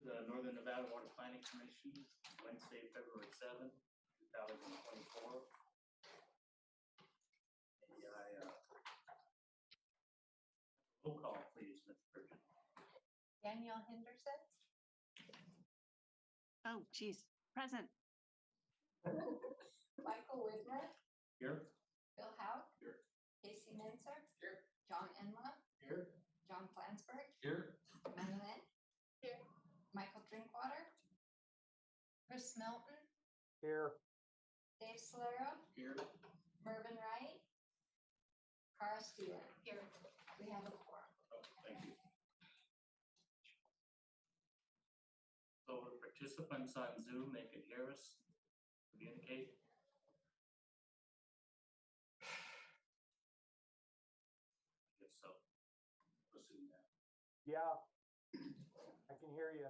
the Northern Nevada Water Planning Commission, Wednesday, February 7th, 2024. Roll call, please, Ms. Bridget. Danielle Henderson. Oh, geez. Present. Michael Widmer. Here. Bill Howe. Here. Casey Menzer. Here. John Enma. Here. John Flansburgh. Here. Amanda Lynn. Here. Michael Drinkwater. Chris Melton. Here. Dave Solero. Here. Mervyn Wright. Cara Stewart. Here. We have a quorum. Oh, thank you. So the participants on Zoom, they can hear us, communicate. I guess so. Assume that. Yeah, I can hear you.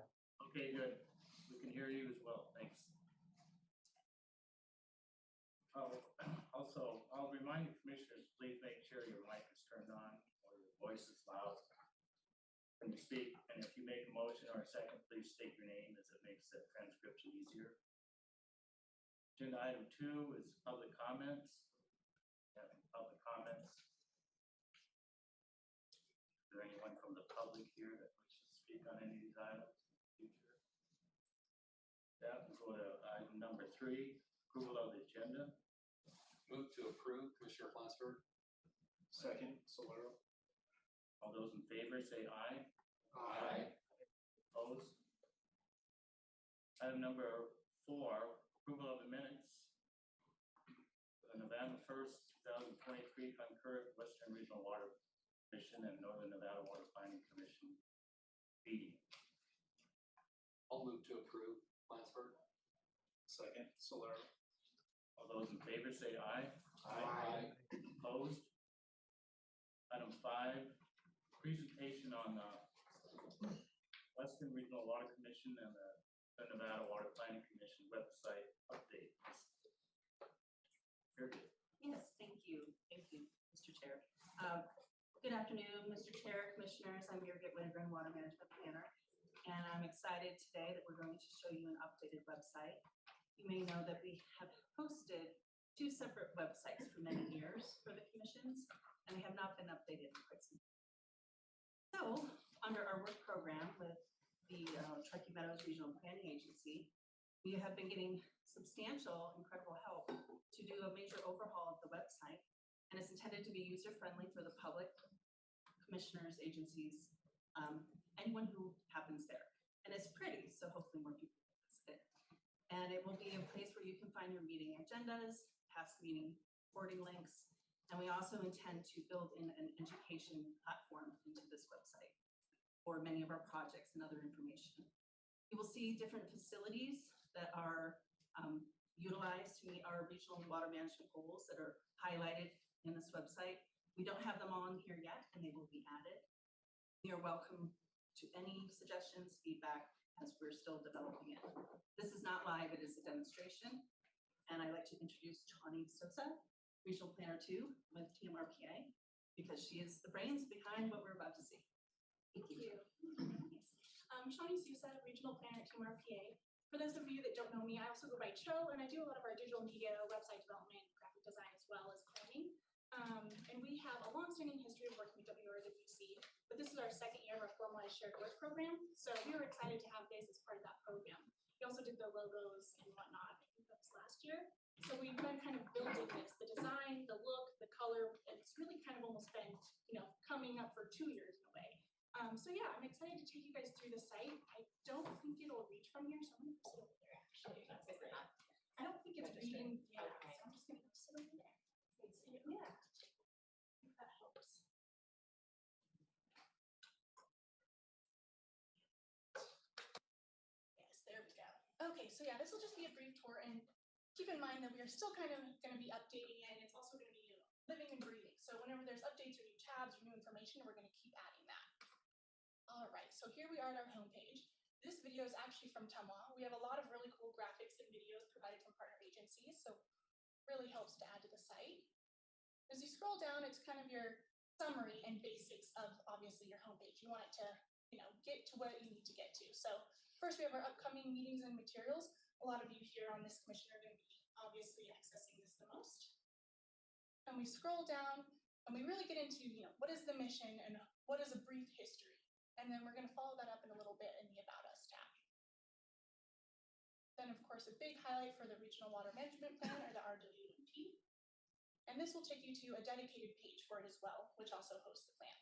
Okay, good. We can hear you as well. Thanks. Also, I'll remind you, commissioners, please make sure your mic is turned on or your voice is loud when you speak. And if you make a motion or a second, please state your name, as it makes the transcription easier. Agenda item 2 is public comments. Having public comments. Is there anyone from the public here that wishes to speak on any of these items in the future? Yeah, we'll go to item number 3, approval of the agenda. Move to approve, Commissioner Flansburgh. Second, Solero. All those in favor say aye. Aye. Opposed? Item number 4, approval of the minutes for the November 1st, 2023 concurrent Western Regional Water Commission and Northern Nevada Water Planning Commission meeting. I'll move to approve, Flansburgh. Second, Solero. All those in favor say aye. Aye. Opposed? Item 5, presentation on the Western Regional Water Commission and the Nevada Water Planning Commission website update. Very good. Yes, thank you. Thank you, Mr. Chair. Good afternoon, Mr. Chair, Commissioners. I'm Birgit Wintergren, Water Management Planner, and I'm excited today that we're going to show you an updated website. You may know that we have posted 2 separate websites for many years for the commissions, and they have not been updated in quite some time. So, under our work program with the Truckee Meadows Regional Planning Agency, we have been getting substantial, incredible help to do a major overhaul of the website, and it's intended to be user-friendly for the public, commissioners, agencies, anyone who happens there. And it's pretty, so hopefully more people will visit it. And it will be a place where you can find your meeting agendas, past meeting recording links, and we also intend to build in an education platform into this website for many of our projects and other information. You will see different facilities that are utilized to meet our regional water management goals that are highlighted in this website. We don't have them on here yet, and they will be added. You're welcome to any suggestions, feedback, as we're still developing it. This is not live, it is a demonstration. And I'd like to introduce Tawny Sosa, Regional Planner 2 with TMRPA, because she is the brains behind what we're about to see. Thank you. I'm Shawnee Sousa, Regional Planner at TMRPA. For those of you that don't know me, I also go by Cho, and I do a lot of our digital media, website development, graphic design, as well as planning. And we have a long-standing history of working with WCTV, but this is our 2nd year of our formalized shared work program. So we were excited to have this as part of that program. We also did the logos and whatnot. I think that was last year. So we've been kind of building this, the design, the look, the color. It's really kind of almost been, coming up for 2 years in a way. So yeah, I'm excited to take you guys through the site. I don't think it'll reach from here, so I'm gonna sit over there actually. I don't think it's reading yet, so I'm just gonna go sit over there. Yeah, if that helps. Yes, there we go. Okay, so yeah, this will just be a brief tour, and keep in mind that we are still kind of going to be updating it. It's also going to be living and breathing. So whenever there's updates or new tabs or new information, we're going to keep adding that. All right, so here we are at our homepage. This video is actually from Tumwa. We have a lot of really cool graphics and videos provided from partner agencies, so it really helps to add to the site. As you scroll down, it's kind of your summary and basics of obviously your homepage. You want it to, get to what you need to get to. So First, we have our upcoming meetings and materials. A lot of you here on this commission are going to be obviously accessing this the most. And we scroll down and we really get into, what is the mission and what is a brief history? And then we're going to follow that up in a little bit in the About Us tab. Then, of course, a big highlight for the Regional Water Management Plan or the RWMP. And this will take you to a dedicated page for it as well, which also hosts the plan.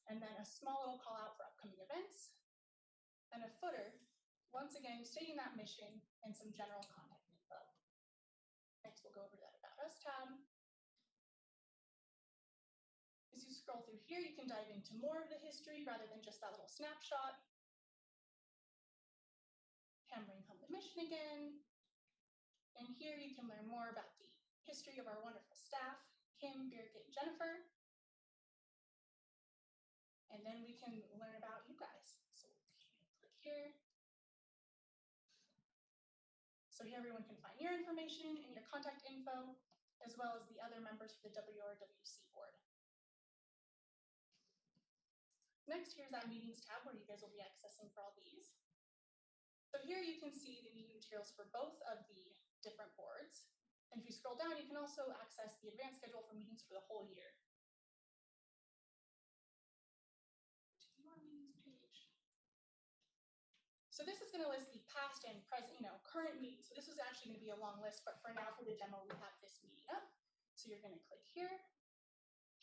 And then a small little call out for upcoming events. And a footer, once again, stating that mission and some general contact info. Next, we'll go over to that About Us tab. As you scroll through here, you can dive into more of the history rather than just that little snapshot. Hammering home the mission again. And here you can learn more about the history of our wonderful staff, Kim, Birgit, and Jennifer. And then we can learn about you guys. So we'll click here. So here everyone can find your information and your contact info, as well as the other members for the WRWC board. Next, here's that meetings tab where you guys will be accessing for all these. So here you can see the meeting materials for both of the different boards. And if you scroll down, you can also access the advanced schedule for meetings for the whole year. So this is going to list the past and present, current meetings. So this is actually going to be a long list, but for now, for the demo, we have this meeting up. So you're going to click here.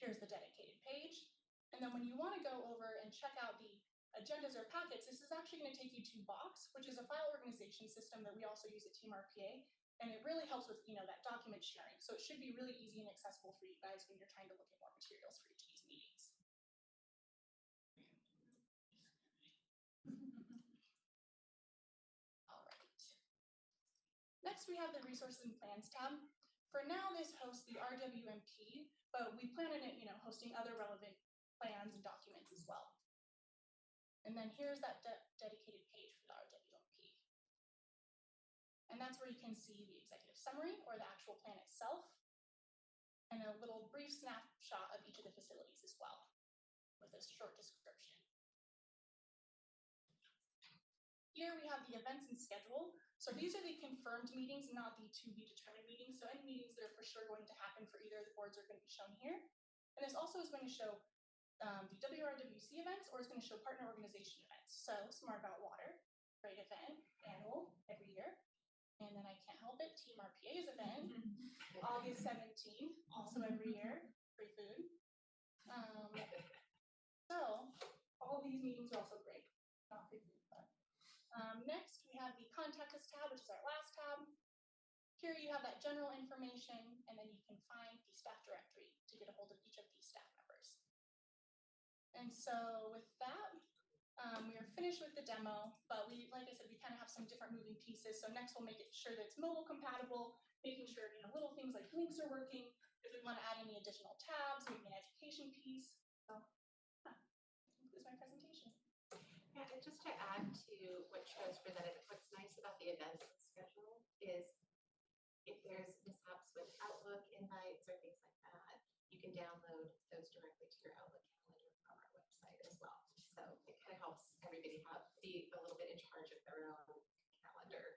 Here's the dedicated page. And then when you want to go over and check out the agendas or packets, this is actually going to take you to Box, which is a file organization system that we also use at Team RPA. And it really helps with, that document sharing. So it should be really easy and accessible for you guys when you're trying to look at more materials for each of these meetings. All right. Next, we have the Resources and Plans tab. For now, this hosts the RWMP, but we plan on it, hosting other relevant plans and documents as well. And then here's that dedicated page for the RWMP. And that's where you can see the executive summary or the actual plan itself, and a little brief snapshot of each of the facilities as well, with a short description. Here we have the events and schedule. So these are the confirmed meetings, not the to be determined meetings. So any meetings that are for sure going to happen for either of the boards are going to be shown here. And this also is going to show the WRWC events, or it's going to show partner organization events. So Smart About Water, great event, annual, every year. And then I can't help it, Team RPA's event, August 17th, also every year, free food. So all these meetings are also great, not free food, but. Next, we have the Contact Us tab, which is our last tab. Here you have that general information, and then you can find the staff directory to get a hold of each of these staff members. And so with that, we are finished with the demo, but like I said, we kind of have some different moving pieces. So next we'll make it sure that it's mobile compatible, making sure, little things like links are working. If we want to add any additional tabs, maybe an education piece. So that concludes my presentation. Yeah, and just to add to what Joe's presented, what's nice about the events schedule is if there's mishaps with Outlook invites or things like that, you can download those directly to your Outlook calendar from our website as well. So it kind of helps everybody be a little bit in charge of their own calendar.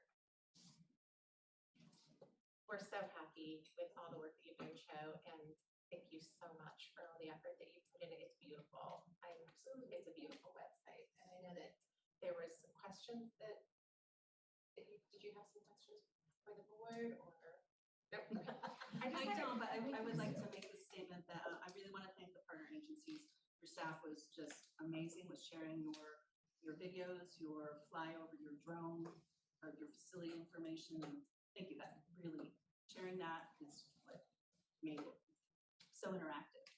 We're so happy with all the work that you've done, Joe, and thank you so much for all the effort that you put in it. It's beautiful. It's a beautiful website. And I know that there was some questions did you have some questions for the board or? Nope. I don't, but I would like to make the statement that I really want to thank the partner agencies. Your staff was just amazing with sharing your videos, your flyover, your drone, or your facility information. And thank you, that really sharing that is what made it so interactive.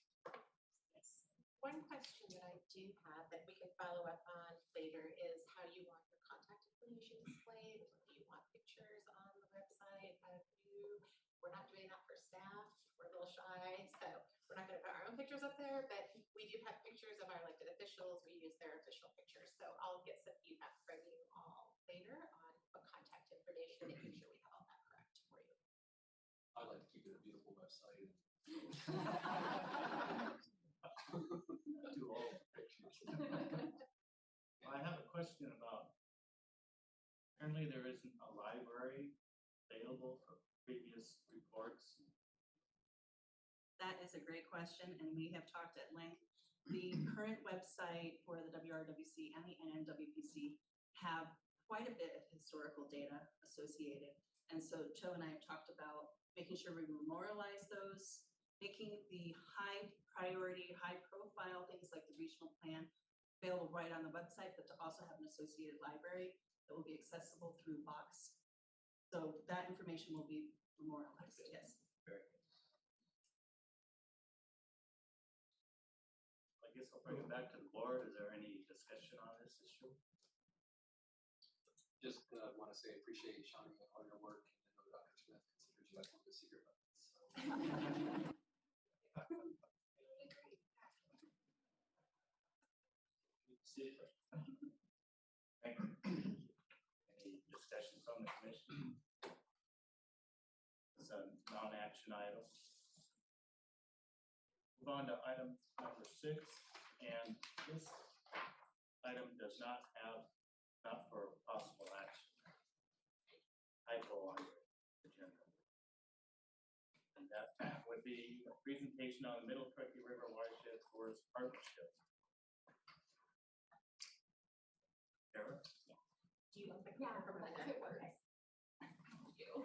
Yes. One question that I do have that we can follow up on later is how you want your contact information displayed. Do you want pictures on the website of you? We're not doing that for staff. We're a little shy, so we're not going to put our own pictures up there, but we do have pictures of our elected officials. We use their official pictures. So I'll get some feedback from you all later on what contact information, making sure we have all that correct for you. I'd like to keep it a beautiful website. Do all the pictures. I have a question about, apparently there isn't a library available for previous reports. That is a great question, and we have talked at length. The current website for the WRWC and the NNWPC have quite a bit of historical data associated. And so Joe and I have talked about making sure we memorialize those, making the high priority, high profile things like the regional plan available right on the website, but to also have an associated library that will be accessible through Box. So that information will be memorialized, yes. Very good. I guess I'll bring it back to the board. Is there any discussion on this issue? Just want to say, I appreciate Shawnee and all your work, and I know Dr. Smith considers you like one of the secret weapons. So. Super. Thank you. Any discussion from the commission? It's a non-action item. Move on to item number 6, and this item does not have, not for possible action. Typo on the agenda. And that would be a presentation on the Middle Truckee River Watershed Forest Partnership. Sarah? Do you want the Yeah, clicker from the if neck? it works. Thank you.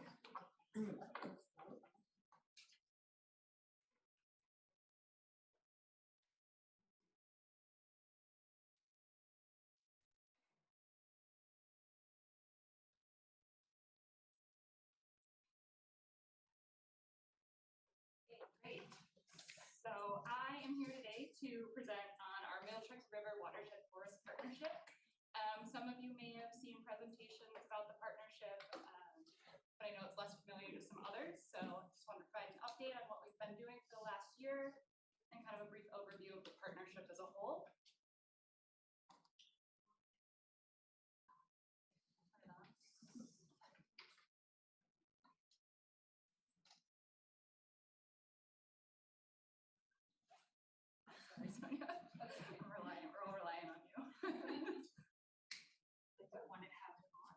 Great. So I am here today to present on our Middle Truckee River Watershed Forest Partnership. Some of you may have seen presentations about the partnership, but I know it's less familiar to some others. So I just want to provide an update on what we've been doing for the last year and kind of a brief overview of the partnership as a whole. Sorry, Sonia. We're all relying on you. I don't want it to have it on.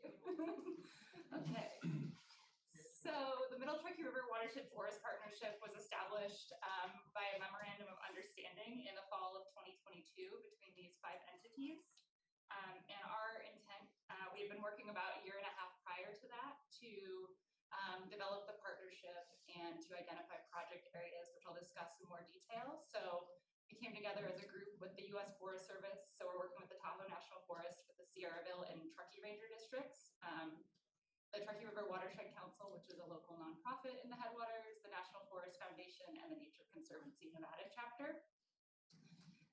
Thank you. Okay. So the Middle Truckee River Watershed Forest Partnership was established by a memorandum of understanding in the fall of 2022 between these 5 entities. And our intent, we had been working about a year and a half prior to that to develop the partnership and to identify project areas, which I'll discuss in more detail. So we came together as a group with the U.S. Forest Service. So we're working with the Tahoe National Forest, with the Sierraville and Truckee Ranger districts, the Truckee River Watershed Council, which is a local nonprofit in the Headwaters, the National Forest Foundation, and the Nature Conservancy Nevada chapter.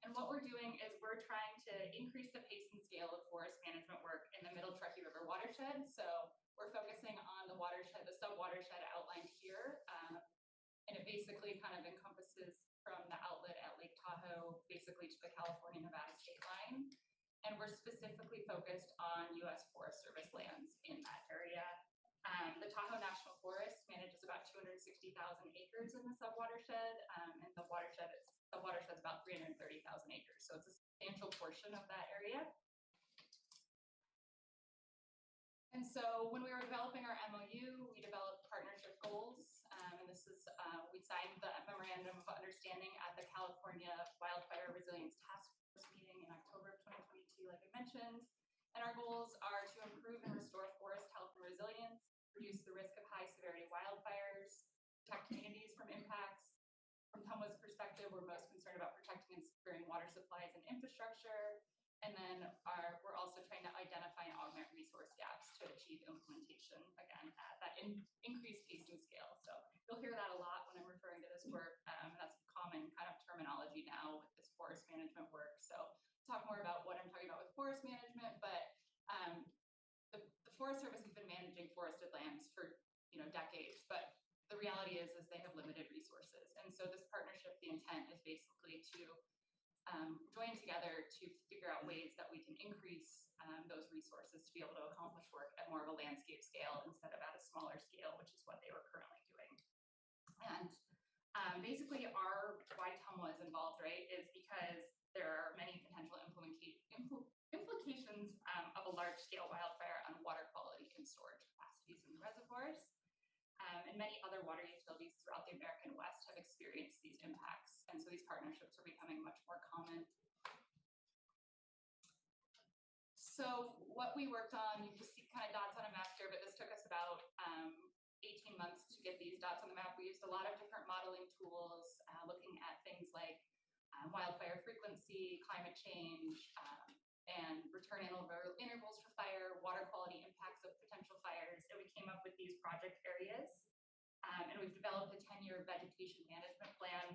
And what we're doing is we're trying to increase the pace and scale of forest management work in the Middle Truckee River watershed. So we're focusing on the watershed, the sub-watershed outlined here. And it basically kind of encompasses from the outlet at Lake Tahoe, basically to the California-Nevada state line. And we're specifically focused on U.S. Forest Service lands in that area. The Tahoe National Forest manages about 260,000 acres in the sub-watershed, and the watershed's about 330,000 acres. So it's a substantial portion of that area. And so when we were developing our MOU, we developed partnership goals. And this is, we signed the memorandum of understanding at the California Wildfire Resilience Task Force meeting in October of 2022, like I mentioned. And our goals are to improve and restore forest health and resilience, reduce the risk of high severity wildfires, protect communities from impacts. From TUMWA's perspective, we're most concerned about protecting and securing water supplies and infrastructure. And then we're also trying to identify and augment resource gaps to achieve implementation, again, at that increased pace and scale. So you'll hear that a lot when I'm referring to this work. That's common kind of terminology now with this forest management work. So talk more about what I'm talking about with forest management, but the Forest Service has been managing forested lands for decades, but the reality is they have limited resources. And so this partnership, the intent is basically to join together to figure out ways that we can increase those resources to be able to accomplish work at more of a landscape scale instead of at a smaller scale, which is what they were currently doing. And Basically, why TUMWA is involved, right, is because there are many potential implications of a large-scale wildfire on water quality and storage capacities in the reservoirs. And many other water utilities throughout the American West have experienced these impacts. And so these partnerships are becoming much more common. So what we worked on, you can see kind of dots on a map here, but this took us about 18 months to get these dots on the map. We used a lot of different modeling tools, looking at things like wildfire frequency, climate change, and return intervals for fire, water quality impacts of potential fires, and we came up with these project areas. And we've developed a 10-year vegetation management plan,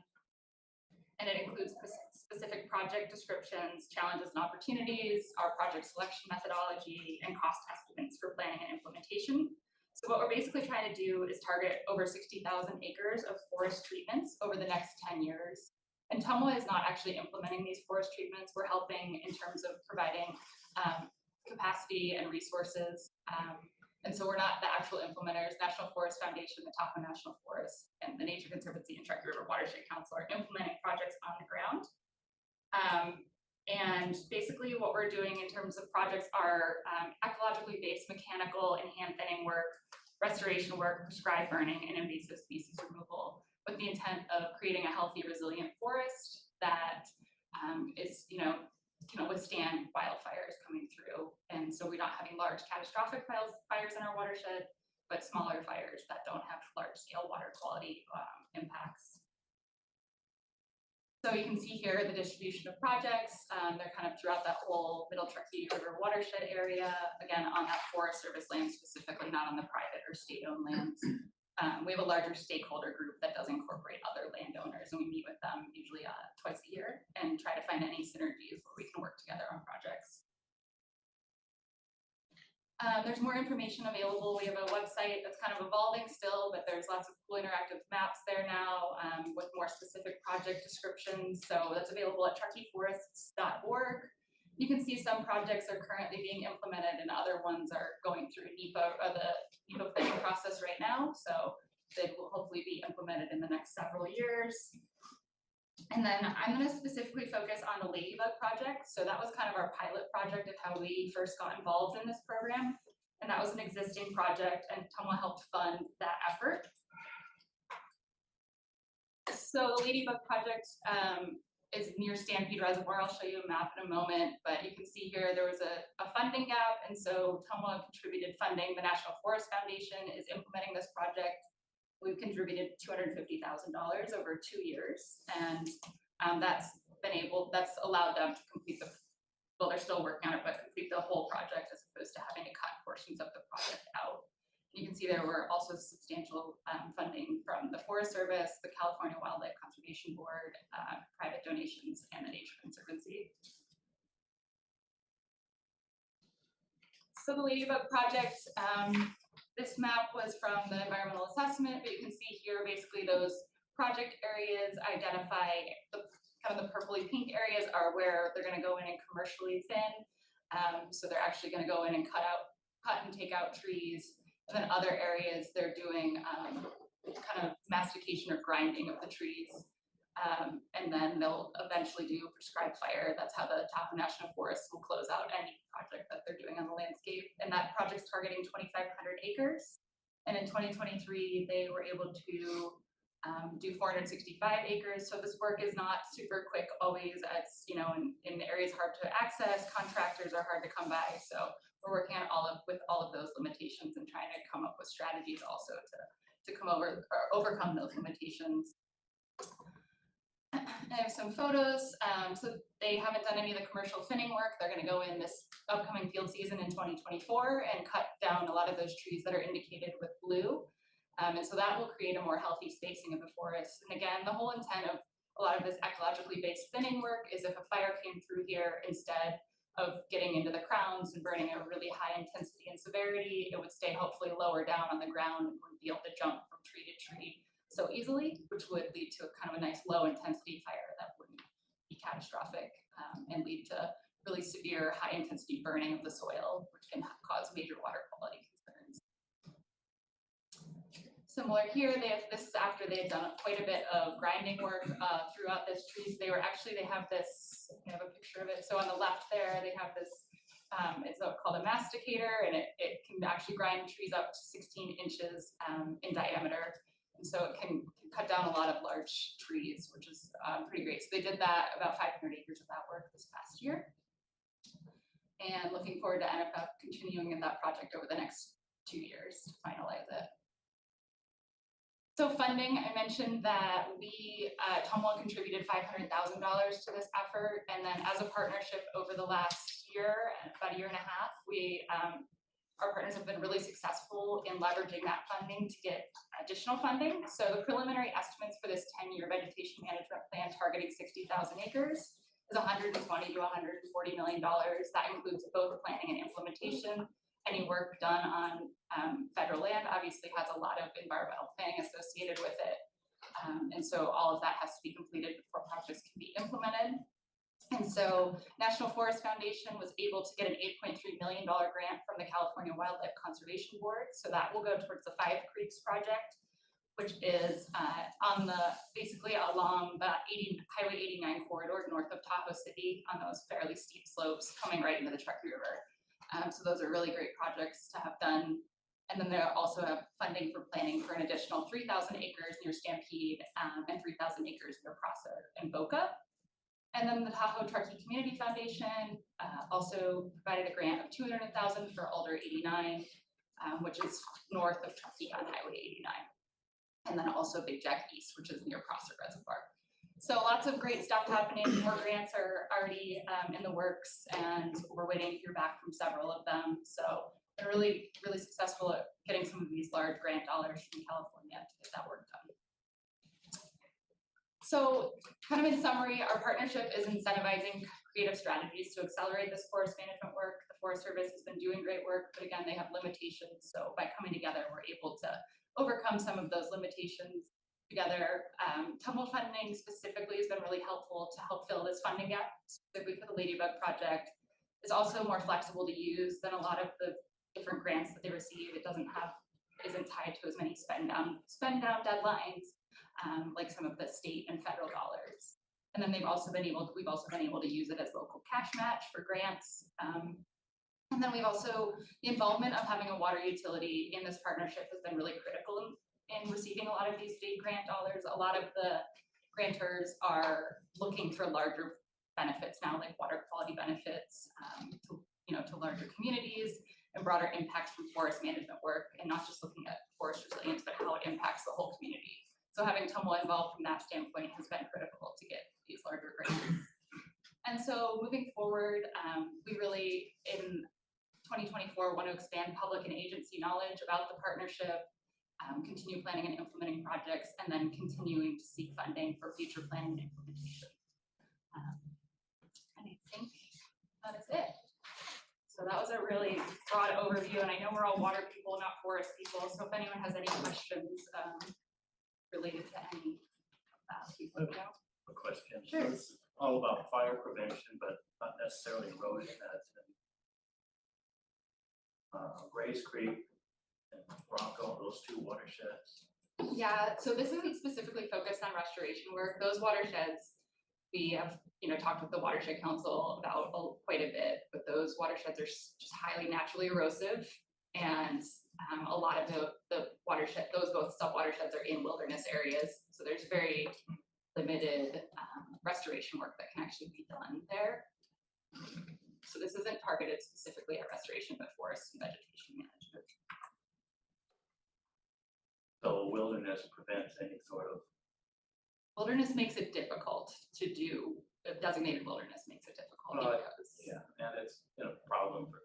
and it includes specific project descriptions, challenges and opportunities, our project selection methodology, and cost estimates for planning and implementation. So what we're basically trying to do is target over 60,000 acres of forest treatments over the next 10 years. And TUMWA is not actually implementing these forest treatments. We're helping in terms of providing capacity and resources. And so we're not the actual implementers. National Forest Foundation, the Tahoe National Forest, and the Nature Conservancy and Truckee River Watershed Council are implementing projects on the ground. And basically what we're doing in terms of projects are ecologically based mechanical and hand thinning work, restoration work, prescribed burning, and invasive species removal, with the intent of creating a healthy, resilient forest that is, can withstand wildfires coming through. And so we're not having large catastrophic fires in our watershed, but smaller fires that don't have large scale water quality impacts. So you can see here the distribution of projects. They're kind of throughout that whole Middle Truckee River watershed area, again, on that Forest Service land specifically, not on the private or state-owned lands. We have a larger stakeholder group that does incorporate other landowners, and we meet with them usually twice a year and try to find any synergies where we can work together on projects. There's more information available. We have a website that's kind of evolving still, but there's lots of cool interactive maps there now with more specific project descriptions. So that's available at truckeeforests.org. You can see some projects are currently being implemented and other ones are going through NEPA or the NEPA planning process right now. So they will hopefully be implemented in the next several years. And then I'm going to specifically focus on the Ladybug project. So that was kind of our pilot project of how we first got involved in this program. And that was an existing project, and TUMWA helped fund that effort. So the Ladybug project is near Stampede Reservoir. I'll show you a map in a moment, but you can see here there was a funding gap, and so TUMWA contributed funding. The National Forest Foundation is implementing this project. We've contributed $250,000 over 2 years, and that's allowed them to complete well, they're still working on it, but complete the whole project as opposed to having to cut portions of the project out. You can see there were also substantial funding from the Forest Service, the California Wildlife Conservation Board, private donations, and the Nature Conservancy. So the Ladybug project, this map was from the environmental assessment, but you can see here basically those project areas identify the kind of the purpley pink areas are where they're going to go in and commercially thin. So they're actually going to go in and cut and take out trees. And then other areas they're doing kind of mastication or grinding of the trees. And then they'll eventually do prescribed fire. That's how the Tahoe National Forest will close out any project that they're doing on the landscape. And that project's targeting 2,500 acres. And in 2023, they were able to do 465 acres. So this work is not super quick always. It's, in areas hard to access, contractors are hard to come by. So we're working on with all of those limitations and trying to come up with strategies also to come over or overcome those limitations. I have some photos. So they haven't done any of the commercial thinning work. They're going to go in this upcoming field season in 2024 and cut down a lot of those trees that are indicated with blue. And so that will create a more healthy spacing of the forest. And again, the whole intent of a lot of this ecologically based thinning work is if a fire came through here, instead of getting into the crowns and burning at a really high intensity and severity, it would stay hopefully lower down on the ground and wouldn't be able to jump from tree to tree so easily, which would lead to a kind of a nice low intensity fire that wouldn't be catastrophic and lead to really severe high intensity burning of the soil, which can cause major water quality concerns. So similar here. This is after they had done quite a bit of grinding work throughout this trees. They have this, I have a picture of it. So on the left there, they have this, it's called a masticator, and it can actually grind trees up to 16 inches in diameter. And so it can cut down a lot of large trees, which is pretty great. So they did that, about 500 acres of that work this past year. And looking forward to NFF continuing in that project over the next 2 years to finalize it. So funding, I mentioned that we, Tumwell contributed $500,000 to this effort. And then as a partnership over the last year, about a year and a half, our partners have been really successful in leveraging that funding to get additional funding. So the preliminary estimates for this 10-year vegetation management plan targeting 60,000 acres is $120 to $140 million. That includes both planning and implementation. Any work done on federal land obviously has a lot of environmental planning associated with it. And so all of that has to be completed before projects can be implemented. And so National Forest Foundation was able to get an $8.3 million grant from the California Wildlife Conservation Board. So that will go towards the Five Creeks project, which is basically along the Highway 89 corridor north of Tahoe City on those fairly steep slopes coming right into the Truckee River. So those are really great projects to have done. And then they also have funding for planning for an additional 3,000 acres near Stampede and 3,000 acres near Prosser and Boca. And then the Tahoe Truckee Community Foundation also provided a grant of $200,000 for Alder 89, which is north of Truckee on Highway 89. And then also Big Jack East, which is near Prosser Reservoir. So lots of great stuff happening. More grants are already in the works, and we're waiting to hear back from several of them. So they're really, really successful at getting some of these large grant dollars from California to get that work done. So kind of in summary, our partnership is incentivizing creative strategies to accelerate this forest management work. The Forest Service has been doing great work, but again, they have limitations. So by coming together, we're able to overcome some of those limitations together. Tumwell funding specifically has been really helpful to help fill this funding gap, specifically for the Ladybug project. It's also more flexible to use than a lot of the different grants that they receive. It isn't tied to as many spend down deadlines like some of the state and federal dollars. And then we've also been able to use it as local cash match for grants. And then the involvement of having a water utility in this partnership has been really critical in receiving a lot of these state grant dollars. A lot of the grantors are looking for larger benefits now, like water quality benefits to larger communities and broader impacts from forest management work, and not just looking at forest resilience, but how it impacts the whole community. So having Tumwell involved from that standpoint has been critical to get these larger grants. And so moving forward, we really, in 2024, want to expand public and agency knowledge about the partnership, continue planning and implementing projects, and then continuing to seek funding for future planning and implementation. And I think that is it. So that was a really broad overview, and I know we're all water people, not forest people. So if anyone has any questions related to any of that, please let me know. A question. Sure. So it's all about fire prevention, but not necessarily erosion. That's in Grace Creek and Bronco, those two watersheds. Yeah, so this isn't specifically focused on restoration work. Those watersheds, we have, talked with the Watershed Council about quite a bit, but those watersheds are just highly naturally erosive. And a lot of the watershed, both sub-watersheds are in wilderness areas. So there's very limited restoration work that can actually be done there. So this isn't targeted specifically at restoration, but forest and vegetation management. So wilderness prevents any sort of. Wilderness makes it difficult to do. Designated wilderness makes it difficult because. Yeah, and it's been a problem for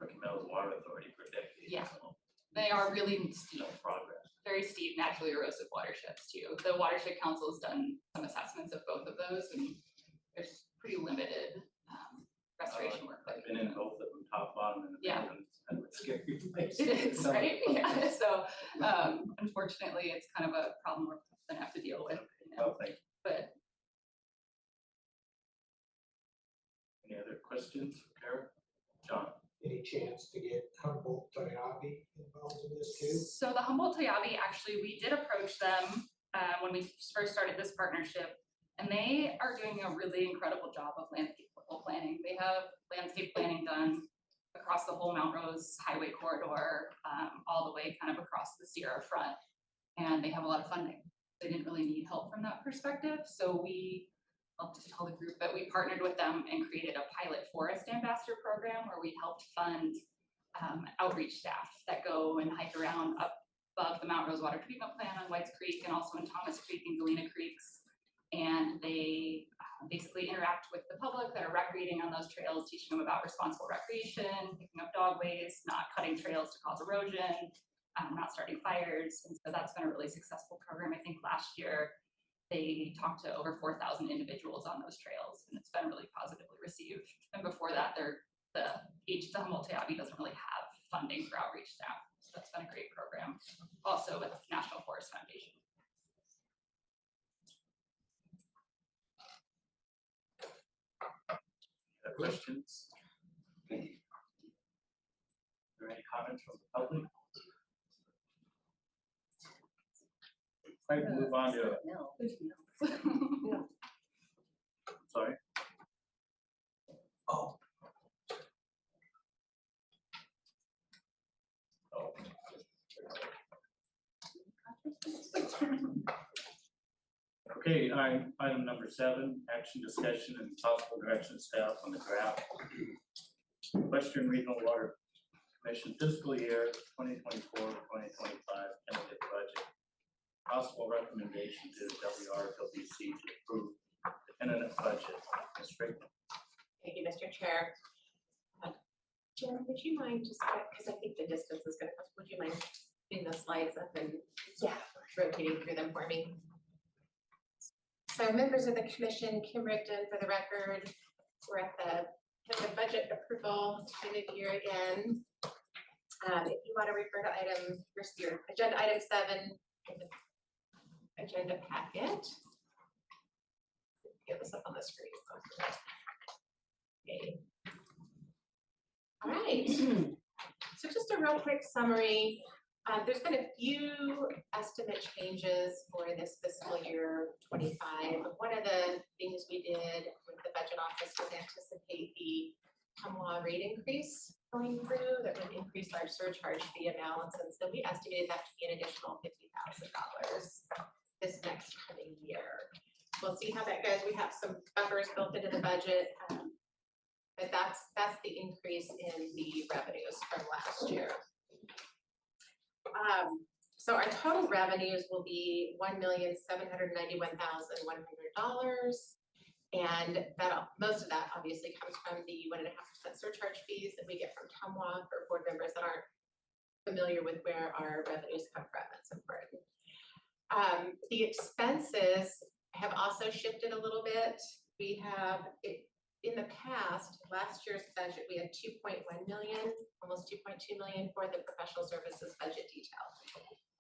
Rocky Mountain Water Authority for decades. Yeah. So They are really steep, no progress. very steep, naturally erosive watersheds too. The Watershed Council has done some assessments of both of those, and there's pretty limited restoration work. I've been in both of them, top, bottom, and the Yeah. bottom. And it's scary place. It is, right? Yeah. So unfortunately, it's kind of a problem we're going to have to deal with. Oh, thank you. But Any other questions for Kara? John? Any chance to get Humboldt Toyabe involved in this too? So the Humboldt-Toyabe, actually, we did approach them when we first started this partnership, and they are doing a really incredible job of landscape planning. They have landscape planning done across the whole Mount Rose Highway corridor, all the way kind of across the Sierra front, and they have a lot of funding. They didn't really need help from that perspective, so I'll just tell the group that we partnered with them and created a pilot forest ambassador program where we helped fund outreach staff that go and hike around up above the Mount Rose Water Treatment Plant on Whites Creek and also in Thomas Creek and Galena Creeks. And they basically interact with the public that are recreating on those trails, teaching them about responsible recreation, picking up dog waste, not cutting trails to cause erosion, not starting fires. And so that's been a really successful program. I think last year they talked to over 4,000 individuals on those trails, and it's been really positively received. And before that, the Humboldt-Toyabe doesn't really have funding for outreach staff. So that's been a great program, also with the National Forest Foundation. Other questions? Are there any comments from the public? I can move on to, sorry. Oh. Okay, item number 7, action, discussion, and possible direction of staff on the draft Western Regional Water Commission fiscal year 2024-2025 tentative budget. Possible recommendation to the WCTV to approve the tentative budget. Ms. Frickman. Thank you, Mr. Chair. Jen, would you mind just, because I think the distance is going to, would you mind putting the slides up and rotating through them for me? So members of the commission, Kim Rigdon for the record, we're at the budget approval time of year again. If you want to refer to your agenda item 7, agenda packet. Get this up on the screen. Okay. All right. So just a real quick summary. There's been a few estimate changes for this fiscal year 25. One of the things we did with the budget office was anticipate the law rate increase going through that would increase our surcharge fee balance. And so we estimated that to be an additional $50,000 this next coming year. We'll see how that goes. We have some buffers built into the budget, but that's the increase in the revenues from last year. So our total revenues will be $1,791,100, and most of that obviously comes from the 1.5% surcharge fees that we get from TUMWA for board members that aren't familiar with where our revenues come from. That's important. The expenses have also shifted a little bit. We have in the past, last year's budget, we had 2.1 million, almost 2.2 million for the professional services budget detail.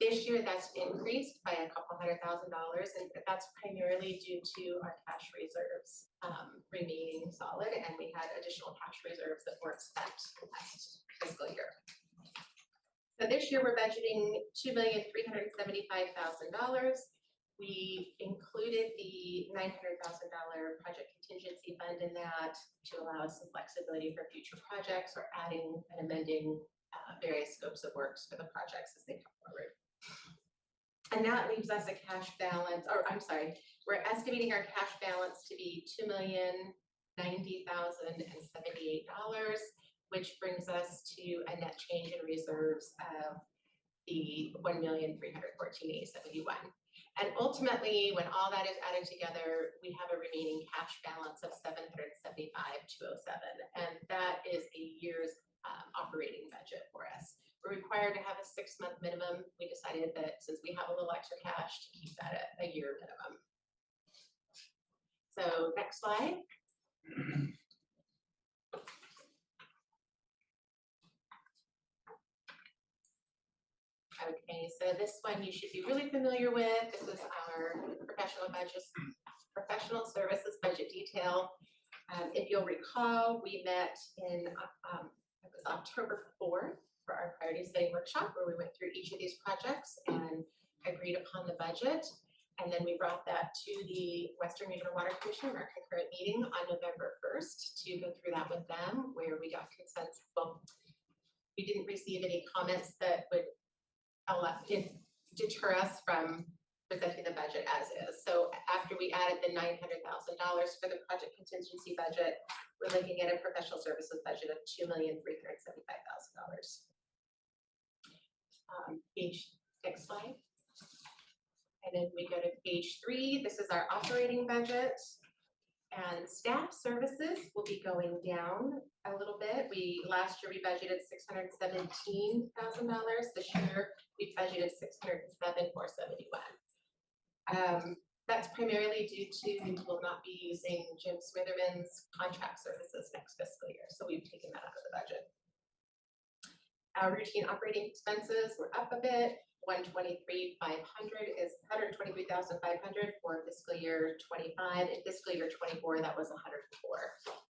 This year, that's increased by a couple $100,000, and that's primarily due to our cash reserves remaining solid, and we had additional cash reserves that weren't spent last fiscal year. So this year, we're budgeting $2,375,000. We included the $900,000 project contingency fund in that to allow us some flexibility for future projects or adding and amending various scopes of works for the projects as they come forward. And that leaves us a cash balance, or I'm sorry, we're estimating our cash balance to be $2,090,078, which brings us to a net change in reserves of the $1,314,871. And ultimately, when all that is added together, we have a remaining cash balance of $775,207, and that is a year's operating budget for us. We're required to have a 6-month minimum. We decided that since we have a little extra cash, to keep that at a year minimum. So next slide. Okay, so this one you should be really familiar with. This is our professional services budget detail. If you'll recall, we met in it was October 4th for our priority setting workshop where we went through each of these projects and agreed upon the budget. And then we brought that to the Western Regional Water Commission, our concurrent meeting on November 1st to go through that with them, where we got consensus. Well, we didn't receive any comments that would deter us from presenting the budget as is. So after we added the $900,000 for the project contingency budget, we're looking at a professional services budget of $2,375,000. Next slide. And then we go to page 3. This is our operating budget. And staff services will be going down a little bit. Last year we budgeted $617,000. This year we budgeted $607,471. That's primarily due to we will not be using Jim Smitherman's contract services next fiscal year. So we've taken that out of the budget. Our routine operating expenses were up a bit. 123,500 is 123,500 for fiscal year 25. In fiscal year 24, that was 104.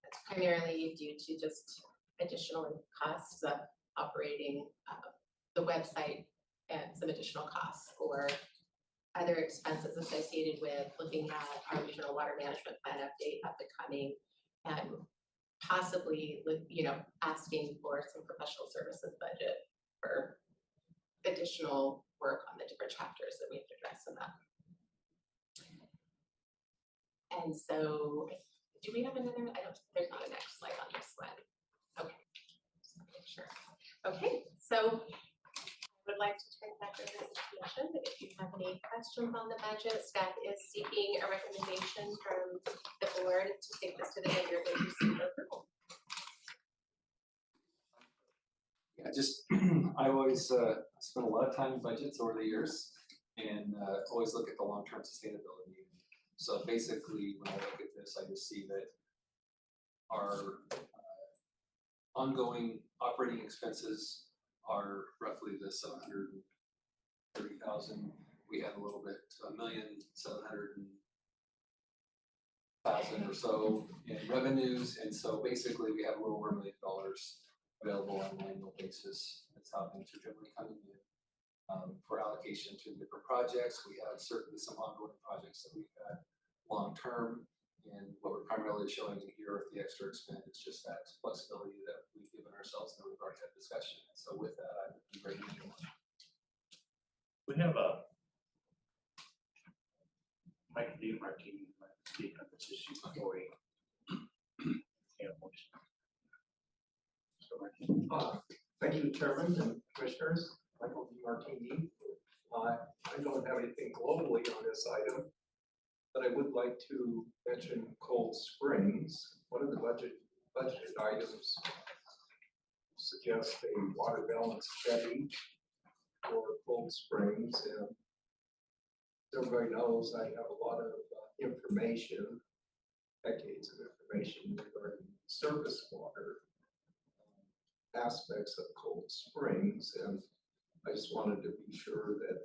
That's primarily due to just additional costs of operating the website and some additional costs for other expenses associated with looking at our regional water management plan update up and coming, and possibly, asking for some professional services budget for additional work on the different chapters that we have to address in that. And so, do we have another? There's not a next slide on this one. Okay, just make sure. Okay, so I would like to turn back over to the commission. If you have any questions on the budget, staff is seeking a recommendation from the board to take this to the vendor to receive approval. Yeah, I always spent a lot of time in budgets over the years and always look at the long-term sustainability. So basically, when I look at this, I just see that our ongoing operating expenses are roughly the 730,000. We had a little bit, 1,700,000 or so in revenues, and so basically we have a little over $1 million available on an annual basis. That's how things are generally coming in for allocation to different projects. We have certainly some ongoing projects that we've had long term, and what we're primarily showing here with the extra expense is just that flexibility that we've given ourselves and we've already had discussion. And so with that, I would be ready to go on. We have Mike DeMartini might speak on this issue before we get a motion. Thank you, Chairman and Commissioners. Michael DeMartini. I don't have anything globally on this item, but I would like to mention Cold Springs. One of the budgeted items suggests a water balance study for Cold Springs. And as everybody knows, I have a lot of information, decades of information regarding surface water aspects of Cold Springs, and I just wanted to be sure that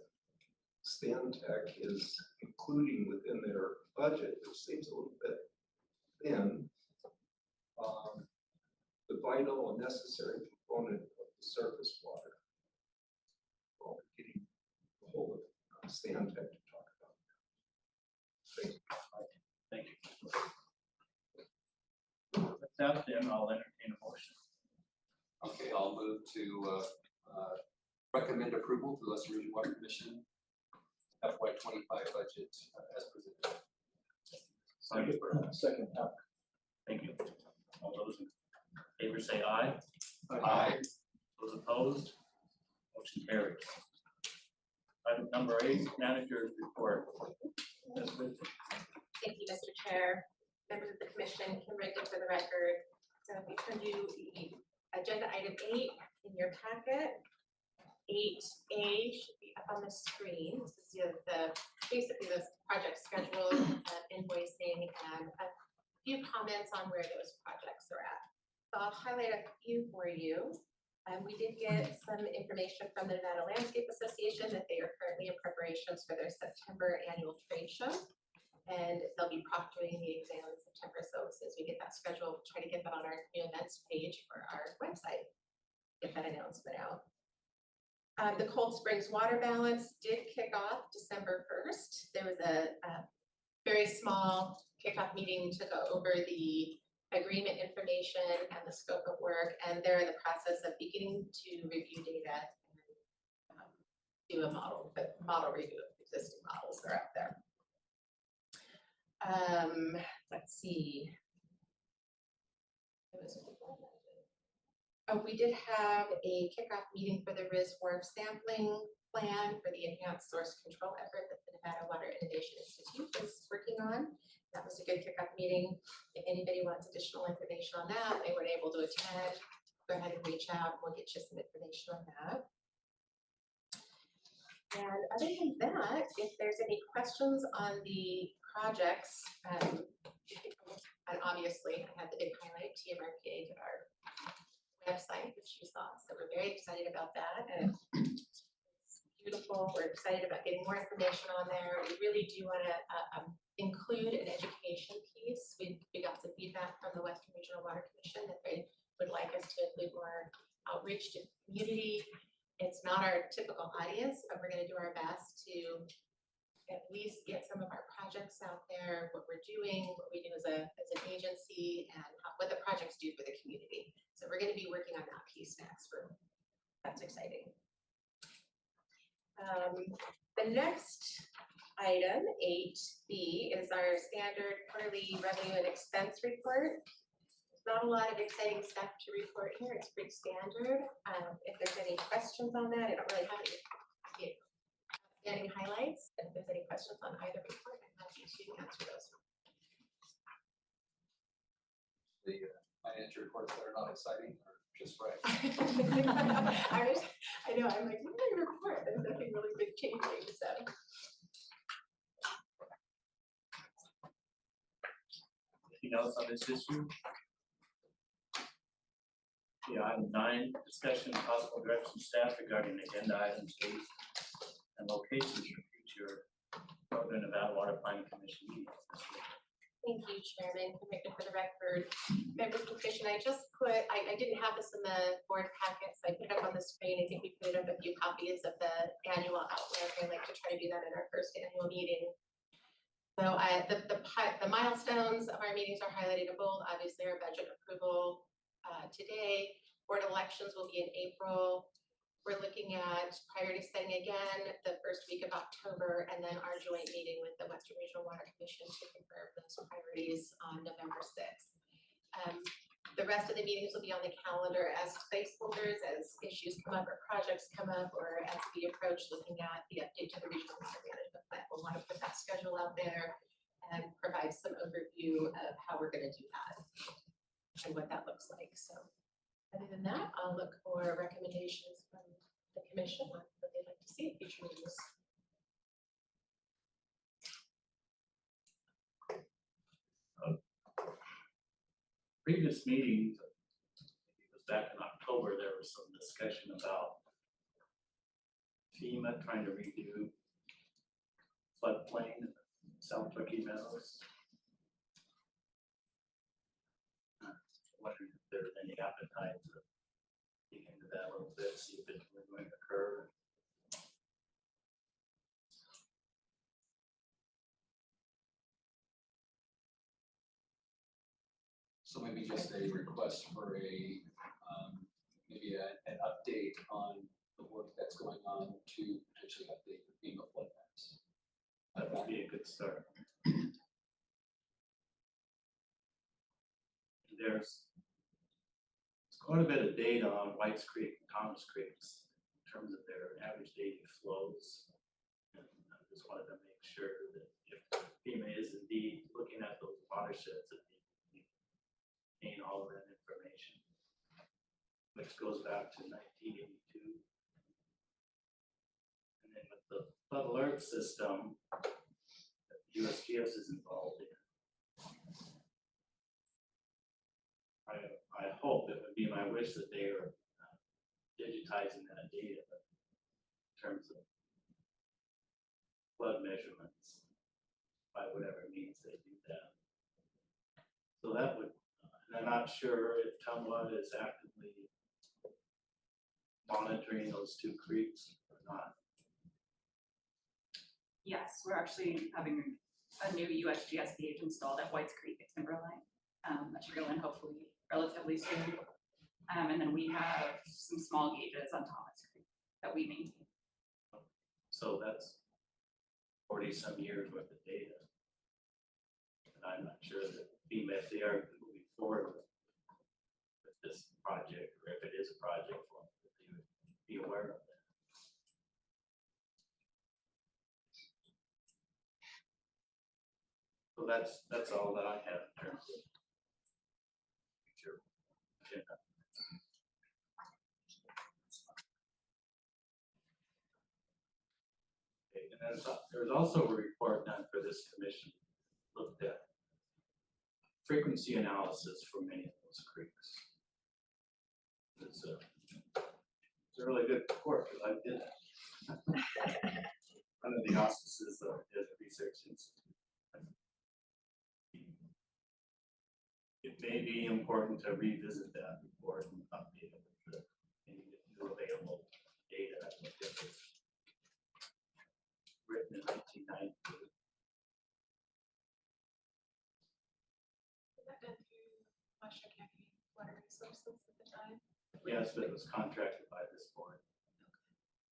Stantec is including within their budget, which seems a little bit thin, the vital and necessary component of the surface water. Well, we're getting a hold of Stantec to talk about that. Thank you. Thank you. With that, then I'll entertain a motion. Okay, I'll move to recommend approval to the Western Regional Water Commission FY25 budget as presented. Second. Thank you. All those in favor say aye. Aye. Those opposed? Motion carries. Item number 8, manager's report. Ms. Whitson. Thank you, Mr. Chair. Members of the commission, Kim Rigdon for the record. So we turn you the agenda item 8 in your packet. 8A should be up on the screen. This is basically the project schedule, invoicing, and a few comments on where those projects are at. So I'll highlight a few for you. We did get some information from the Nevada Landscape Association that they are currently in preparations for their September annual trade show. And they'll be proctoring the exam in September. So as soon as we get that schedule, we'll try to get that on our new events page for our website. get that announcement out. The Cold Springs water balance did kick off December 1st. There was a very small kickoff meeting to go over the agreement information and the scope of work, and they're in the process of beginning to review data and do a model review of existing models that are out there. Let's see. Oh, we did have a kickoff meeting for the RIS work sampling plan for the enhanced source control effort that the Nevada Water Innovation Institute is working on. That was a good kickoff meeting. If anybody wants additional information on that, they weren't able to attend, go ahead and reach out. We'll get you some information on that. And other than that, if there's any questions on the projects, and obviously I had the big highlight, TMRPA to our website, which you saw. So we're very excited about that. And it's beautiful. We're excited about getting more information on there. We really do want to include an education piece. We got some feedback from the Western Regional Water Commission that they would like us to include more outreach to the community. It's not our typical audience, but we're going to do our best to at least get some of our projects out there, what we're doing, what we do as an agency, and what the projects do for the community. So we're going to be working on that piece next. That's exciting. The next item, 8B, is our standard quarterly revenue and expense report. There's not a lot of exciting stuff to report here. It's pretty standard. If there's any questions on that, I don't really have any highlights. If there's any questions on either report, I'm happy to answer those. The financial reports that are not exciting are just right. I know, I'm like, what did I report? There's nothing really big changing, so. Anything else on this issue? Yeah, item 9, discussion and possible direction of staff regarding agenda items, dates, and locations for future Northern Nevada Water Planning Commission meetings. Thank you, Chairman. For the record, members of the commission, I just put, I didn't have this in the board packets. I put it up on the screen. I think we put it up a few copies of the annual outlook. I like to try to do that in our first annual meeting. So the milestones of our meetings are highlighted in bold. Obviously, our budget approval today. Board elections will be in April. We're looking at priority setting again the first week of October, and then our joint meeting with the Western Regional Water Commission to confirm those priorities on November 6th. The rest of the meetings will be on the calendar as placeholders, as issues come up or projects come up, or as we approach looking at the update to the regional water management plan. We'll want to put that schedule out there and provide some overview of how we're going to do that and what that looks like. So other than that, I'll look for recommendations from the commission on what they'd like to see at future meetings. Previous meetings, it was back in October, there was some discussion about FEMA trying to redo floodplain in South Turkey Meadows. Wondering if there's any appetite to dig into that a little bit, see if it's really going to occur. So maybe just a request for a, maybe an update on the work that's going on to potentially update the FEMA flood maps. That would be a good start. There's quite a bit of data on White's Creek and Thomas Creeks in terms of their average daily flows. And I just wanted to make sure that if FEMA is indeed looking at those watersheds, that they contain all of that information, which goes back to 1982. And then with the flood alert system that USGS is involved in, I hope, it would be my wish that they are digitizing that data in terms of flood measurements by whatever means they do that. So that would, and I'm not sure if Tumwa is actively monitoring those two creeks or not? Yes, we're actually having a new USGS gauge installed at White's Creek at Timberline. That should go in hopefully relatively soon. And then we have some small gauges on Thomas Creek that we maintain. So that's 40-some years worth of data. And I'm not sure that FEMA, if they are moving forward with this project, or if it is a project, that they would be aware of that. So that's all that I have in terms of future agenda. Okay, and there's also a report done for this commission, looked at frequency analysis for many of those creeks. It's a really good report, because I did it. One of the auspices of the research institute. It may be important to revisit that report and update it with any new available data. I think it was written in 1990. Was that done through Western County Water Resources at the time? Yes, but it was contracted by this board.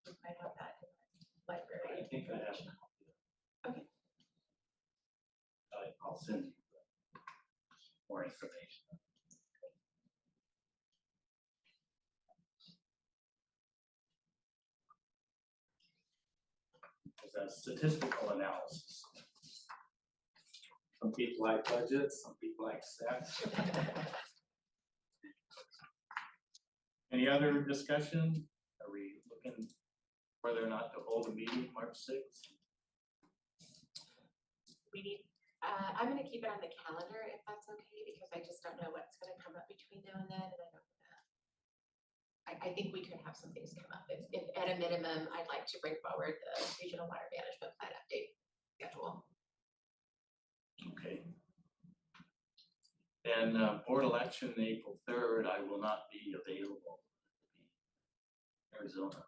We might have that in the library. I think I have. Okay. I'll send you more information. It's a statistical analysis. Some people like budgets, some people like stats. Any other discussion? Are we looking whether or not to hold a meeting March 6th? We need, I'm gonna keep it on the calendar if that's okay, because I just don't know what's gonna come up between now and then, and I don't wanna. I think we could have some things come up. If at a minimum, I'd like to bring forward the regional water management plan update schedule. Okay. And board election April 3rd, I will not be available in Arizona.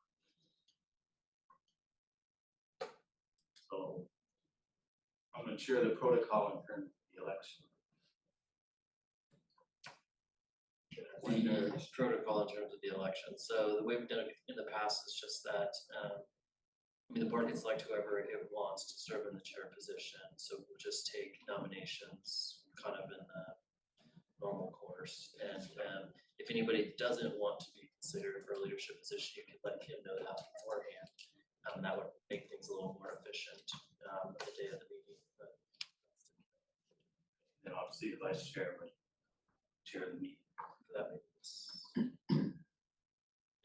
So I'm not sure the protocol in terms of the election. The protocol in terms of the election. So the way we've done it in the past is just that, the board can select whoever it wants to serve in the chair position. So we'll just take nominations kind of in the normal course. And if anybody doesn't want to be considered for a leadership position, you can let him know that beforehand. That would make things a little more efficient the day of the meeting. But And obviously the vice chair would chair the meeting. that makes And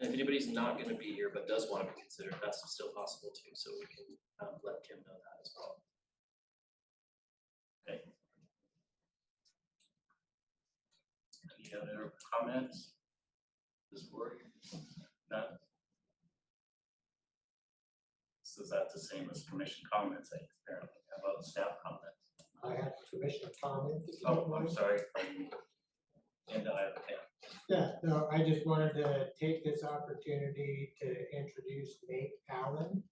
if anybody's not going to be here but does want to be considered, that's still possible too. So we can let Kim know that as well. Okay. Any other comments? This work? None? So is that the same as commission comments, I guess, apparently? How about staff comments? I have a commission comment. if you Oh, don't I'm mind. sorry. Pardon me. And I have a pen. Yeah, no, I just wanted to take this opportunity to introduce Nate Allen.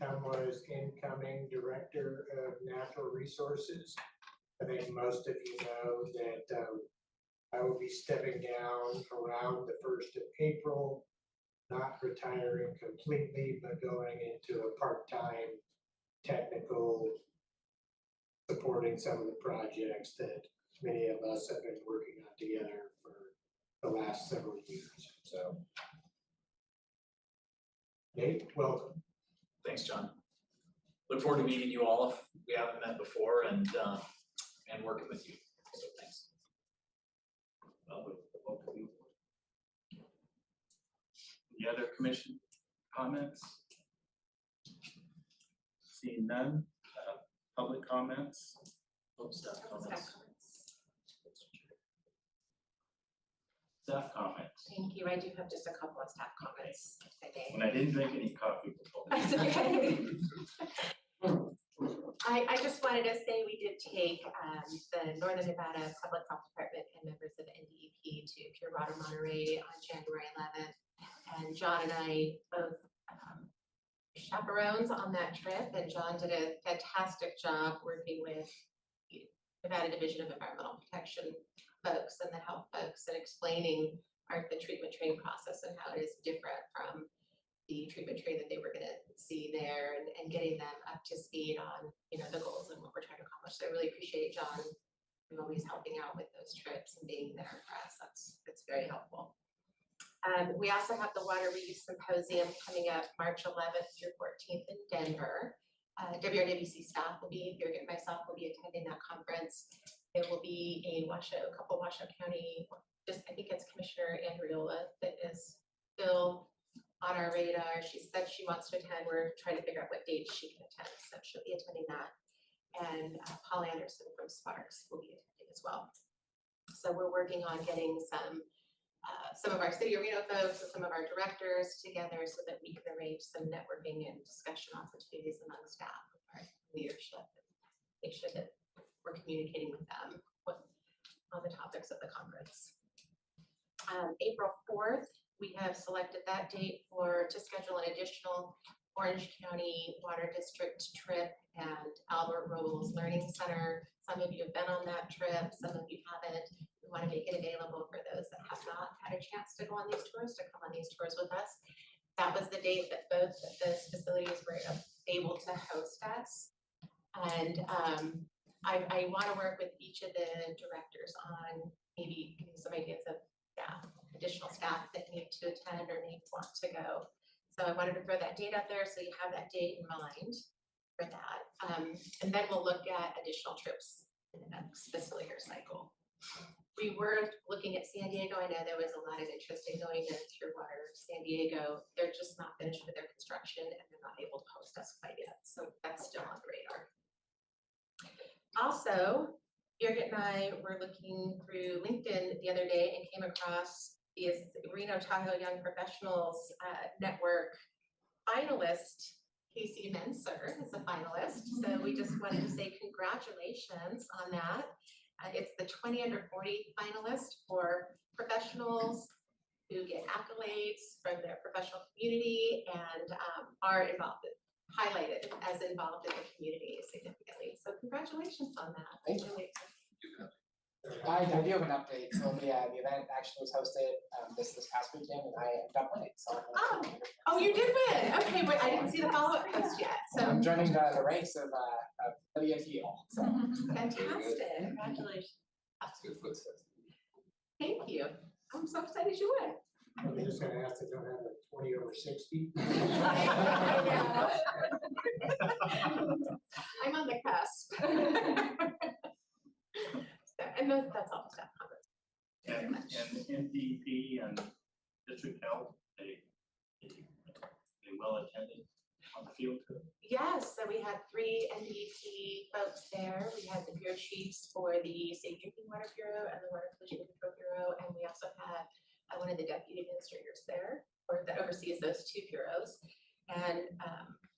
Tom was incoming Director of Natural Resources. I think most of you know that I will be stepping down around the 1st of April, not retiring completely, but going into a part-time technical supporting some of the projects that many of us have been working on together for the last several years. So, Nate, welcome. Thanks, John. Look forward to meeting you all if we haven't met before and working with you. So thanks. Well, any other commission comments? Seeing none, public comments? Staff comments. Staff comments. Thank you. I do have just a couple of staff comments today. And I didn't drink any coffee before. That's okay. I just wanted to say we did take the Northern Nevada Public Health Department and members of NDEP to Pure Water Monterey on January 11th. And John and I both chaperones on that trip, and John did a fantastic job working with the Nevada Division of Environmental Protection folks and the health folks and explaining the treatment train process and how it is different from the treatment train that they were gonna see there and getting them up to speed on, the goals and what we're trying to accomplish. So I really appreciate John always helping out with those trips and being there for us. That's very helpful. We also have the Water Reuse Symposium coming up March 11th through 14th in Denver. WRWC staff will be, Birgit and myself will be attending that conference. There will be a couple Washoe County, I think it's Commissioner Andriola that is still on our radar. She said she wants to attend. We're trying to figure out what date she can attend, so she'll be attending that. And Paul Anderson from Sparks will be attending as well. So we're working on getting some of our City of Reno folks and some of our directors together so that we can arrange some networking and discussion opportunities among staff, our leadership, and make sure that we're communicating with them on the topics of the conference. April 4th, we have selected that date to schedule an additional Orange County Water District trip and Albert Robles Learning Center. Some of you have been on that trip, some of you haven't. We want to make it available for those that have not had a chance to go on these tours to come on these tours with us. That was the date that both of those facilities were able to host us. And I want to work with each of the directors on maybe giving some ideas of additional staff that need to attend or may want to go. So I wanted to throw that date out there so you have that date in mind for that. And then we'll look at additional trips in the next fiscal year cycle. We were looking at San Diego. I know there was a lot of interest in going to Pure Water San Diego. They're just not finished with their construction and they're not able to host us quite yet. So that's still on the radar. Also, Birgit and I were looking through LinkedIn the other day and came across the Reno Tahoe Young Professionals Network finalist. Casey Menser is a finalist. So we just wanted to say congratulations on that. It's the 20 under 40 finalist for professionals who get accolades from their professional community and are highlighted as involved in the community significantly. So congratulations on that. Thank you. Really I do have an update. So the event actually was hosted this past weekend, and I ended up winning. So Oh, you did win. Okay, but I didn't see the follow-up post yet. So I'm joining the ranks of WFEO. So fantastic. Congratulations. That's good footsteps. Thank you. I'm so excited you win. I'm just gonna ask that don't have a 20 over 60. I'm on the cusp. And that's all the staff comments. And NDP and District Health, they well attended on the field trip. Yes, so we had 3 NDP folks there. We had the bureau chiefs for the Safe Drinking Water Bureau and the Water Pollution Control Bureau, and we also had one of the deputy administrators there, or that oversees those 2 bureaus. And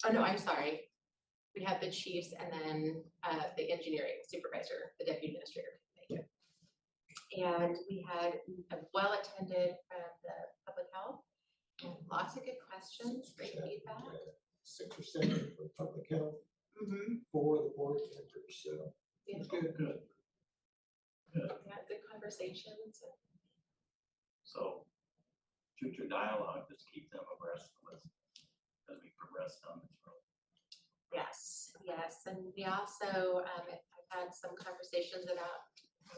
oh no, I'm sorry. We had the chiefs and then the engineering supervisor, the deputy administrator couldn't make it. And we had a well-attended from the public health and lots of good questions, great feedback. 6 or 7 for public health, Mm-hmm. 4 of the board members, so it's good. Good. We had good conversations. So future dialogue, just keep them abreast of us as we progress down this road. Yes, and we also have had some conversations about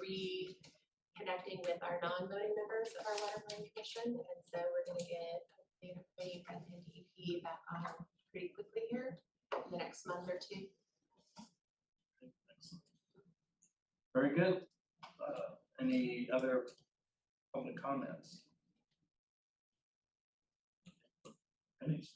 reconnecting with our non-voting members of our Water Planning Commission, and so we're going to get the NDP back on pretty quickly here in the next month or 2. Very good. Any other public comments? Finished.